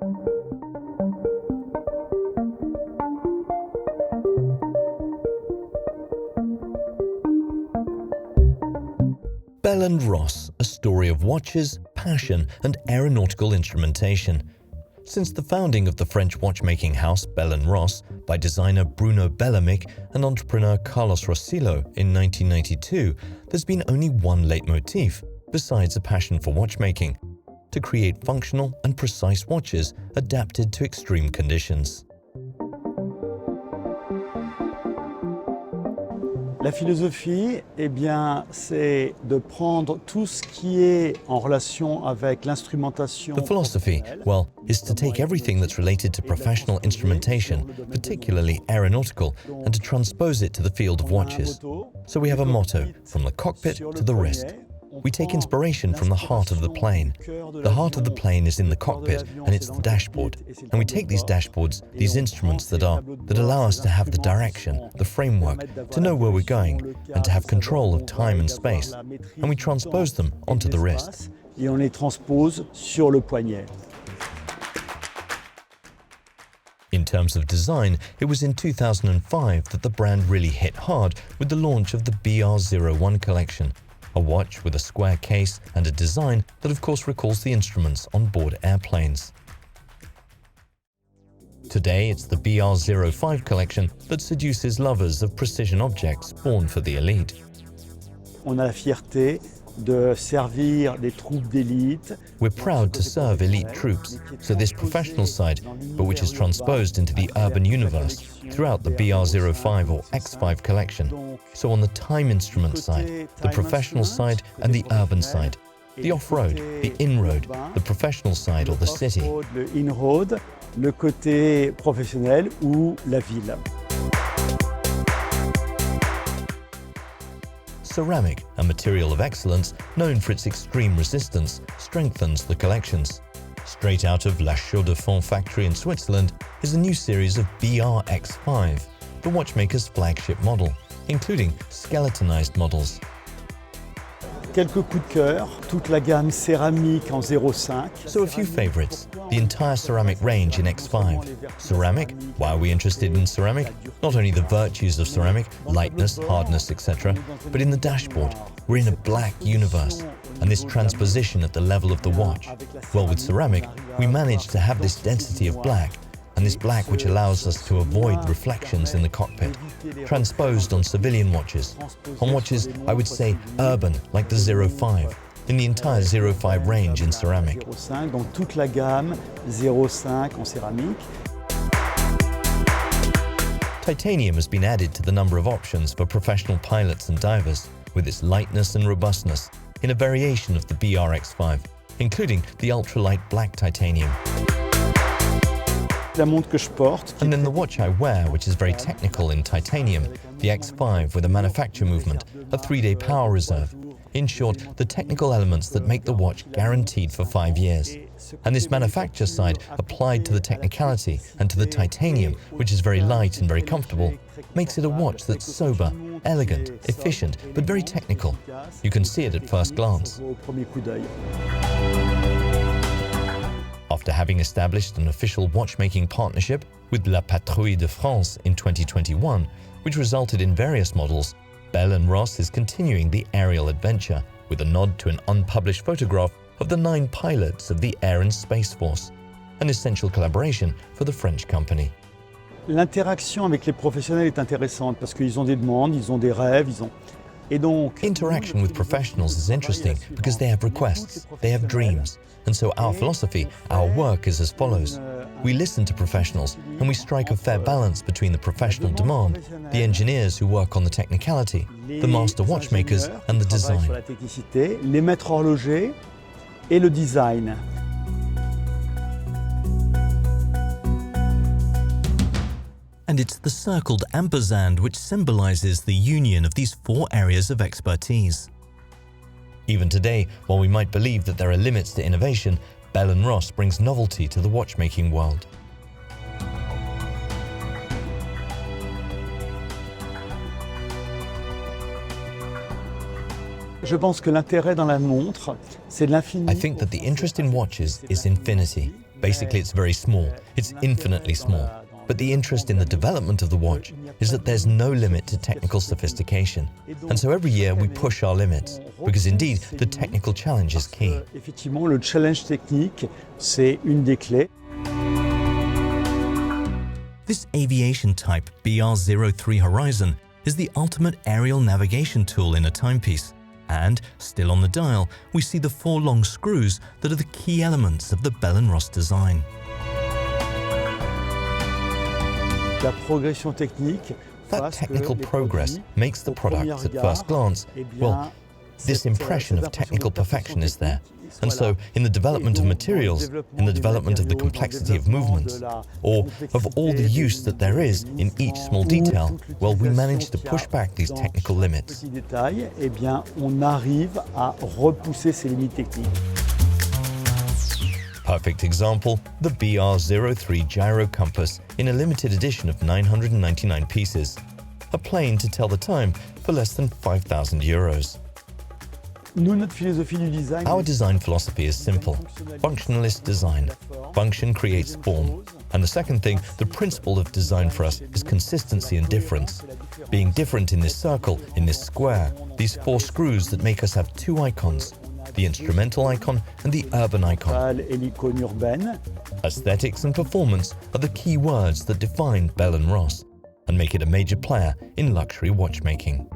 Bell & Ross, a story of watches, passion and aeronautical instrumentation. Since the founding of the French watchmaking house Bell & Ross by designer Bruno Belamich and entrepreneur Carlos Rosillo in 1992, there's been only one leitmotif, besides a passion for watchmaking: to create functional and precise watches adapted to extreme conditions. La philosophie, eh bien, c'est de prendre tout ce qui est en relation avec l'instrumentation. The philosophy, well, is to take everything that's related to professional instrumentation, particularly aeronautical, and to transpose it to the field of watches. So we have a motto, from the cockpit to the wrist. We take inspiration from the heart of the plane. The heart of the plane is in the cockpit, and it's the dashboard. And we take these dashboards, these instruments that allow us to have the direction, the framework, to know where we're going, and to have control of time and space. And we transpose them onto the wrist. Et on les transpose sur le poignet. In terms of design, it was in 2005 that the brand really hit hard with the launch of the BR01 collection, a watch with a square case and a design that of course recalls the instruments on board airplanes. Today it's the BR05 collection that seduces lovers of precision objects born for the elite. On a la fierté de servir des troupes d'élite. We're proud to serve elite troops, so this professional side, but which is transposed into the urban universe throughout the BR05 or X5 collection. So on the time instrument side, the professional side and the urban side, the off-road, the in-road, the professional side or the city. Le in-road, le côté professionnel ou la ville. Ceramic, a material of excellence known for its extreme resistance, strengthens the collections. Straight out of La Chaux-de-Fonds factory in Switzerland is a new series of BR-X5, the watchmaker's flagship model, including skeletonized models. Quelques coups de cœur, toute la gamme céramique en 0,5. So a few favorites, the entire ceramic range in X5. Ceramic, why are we interested in ceramic? Not only the virtues of ceramic, lightness, hardness, etc., but in the dashboard. We're in a black universe, and this transposition at the level of the watch. Well, with ceramic, we managed to have this density of black, and this black which allows us to avoid reflections in the cockpit, transposed on civilian watches. On watches, I would say urban, like the 05, in the entire 05 range in ceramic. 05, donc toute la gamme 05 en céramique. Titanium has been added to the number of options for professional pilots and divers, with its lightness and robustness, in a variation of the BR-X5, including the ultralight black titanium. La montre que je porte. And then the watch I wear, which is very technical in titanium, the X5 with a manufacture movement, a 3-day power reserve. In short, the technical elements that make the watch guaranteed for 5 years. And this manufacture side, applied to the technicality and to the titanium, which is very light and very comfortable, makes it a watch that's sober, elegant, efficient, but very technical. You can see it at first glance. After having established an official watchmaking partnership with La Patrouille de France in 2021, which resulted in various models, Bell & Ross is continuing the aerial adventure with a nod to an unpublished photograph of the 9 pilots of the Air and Space Force, an essential collaboration for the French company. L'interaction avec les professionnels est intéressante parce qu'ils ont des demandes, ils ont des rêves, ils ont... Et donc, interaction with professionals is interesting because they have requests, they have dreams. And so our philosophy, our work is as follows. We listen to professionals and we strike a fair balance between the professional demand, the engineers who work on the technicality, the master watchmakers and the design. Les maîtres horlogers et le design. And it's the circled ampersand which symbolizes the union of these 4 areas of expertise. Even today, while we might believe that there are limits to innovation, Bell & Ross brings novelty to the watchmaking world. Je pense que l'intérêt dans la montre, c'est l'infini. I think that the interest in watches is infinity. Basically, it's very small. It's infinitely small. But the interest in the development of the watch is that there's no limit to technical sophistication. And so every year we push our limits, because indeed the technical challenge is key. Effectivement, le challenge technique, c'est une des clés. This aviation type BR03 Horizon is the ultimate aerial navigation tool in a timepiece. And, still on the dial, we see the 4 long screws that are the key elements of the Bell & Ross design. La progression technique. That technical progress makes the product, at first glance, well, this impression of technical perfection is there. And so, in the development of materials, in the development of the complexity of movements, or of all the use that there is in each small detail, well, we manage to push back these technical limits. Eh bien, on arrive à repousser ces limites techniques. Perfect example, the BR03 gyro compass in a limited edition of 999 pieces. A plane to tell the time for less than 5,000 euros. Our design philosophy is simple. Functionalist design. Function creates form. And the second thing, the principle of design for us is consistency and difference. Being different in this circle, in this square, these 4 screws that make us have 2 icons. The instrumental icon and the urban icon. Aesthetics and performance are the key words that define Bell & Ross and make it a major player in luxury watchmaking.